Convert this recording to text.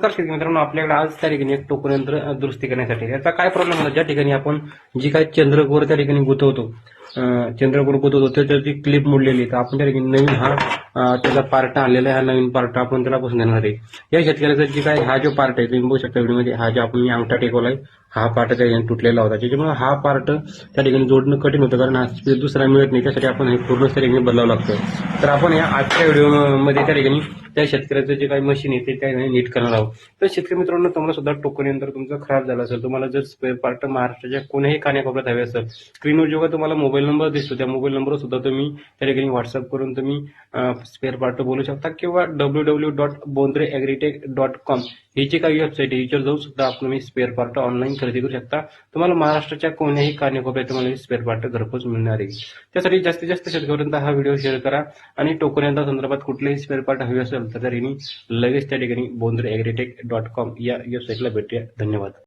नमस्कार शेतकरी मित्रांनो, आपल्याकडे आज त्या ठिकाणी एक टोकन यंत्र दुरुस्ती करण्यासाठी. याचा काय प्रॉब्लेम होता, ज्या ठिकाणी आपण जी काही चंद्रकोर त्या ठिकाणी गुंतवतो, त्याची क्लिप मोडलेली, तर आपण त्या ठिकाणी नवीन त्याचा पार्ट आणलेला आहे. हा नवीन पार्ट आपण त्याला बसून देणार आहे. या शेतकऱ्याचा जी काय हा जो पार्ट आहे तुम्ही बघू शकता व्हिडिओमध्ये, हा जो आपण अंगठा टेकवलाय, हा पार्ट त्या ठिकाणी तुटलेला होता. त्याच्यामुळे हा पार्ट त्या ठिकाणी जोडणं कठीण होतं, कारण हा स्पेअर दुसरा मिळत नाही. त्यासाठी आपण हे पूर्ण त्या ठिकाणी बदलावं लागतं. तर आपण या आजच्या व्हिडिओमध्ये त्या ठिकाणी त्या शेतकऱ्याचं जे काही मशीन आहे ते त्या ठिकाणी नीट करणार आहोत. तर शेतकरी मित्रांनो, तुम्हाला सुद्धा टोकन यंत्र तुमचं खराब झालं असेल, तुम्हाला जर स्पेअर पार्ट महाराष्ट्राच्या कोणत्याही कानाकोपऱ्यात हवे असेल, स्क्रीनवर जेव्हा तुम्हाला मोबाईल नंबर दिसतो त्या मोबाईल नंबरवर सुद्धा तुम्ही त्या ठिकाणी व्हॉट्सअप करून तुम्ही स्पेअर पार्ट बोलू शकता, किंवा www.bondreagritech.com ही जी काही वेबसाईट आहे हिच्यावर जाऊन सुद्धा तुम्ही स्पेअर पार्ट ऑनलाईन खरेदी करू शकता. तुम्हाला महाराष्ट्राच्या कोणत्याही कानाकोपऱ्यात तुम्हाला स्पेअर पार्ट घरपोच मिळणार आहे. त्यासाठी जास्तीत जास्त शेतकऱ्यांपर्यंत हा व्हिडिओ शेअर करा, आणि टोकन यंत्रा संदर्भात कुठलेही स्पेअर पार्ट हवे असेल तर लगेच त्या ठिकाणी bondreagritech.com या वेबसाईटला भेटूया. धन्यवाद.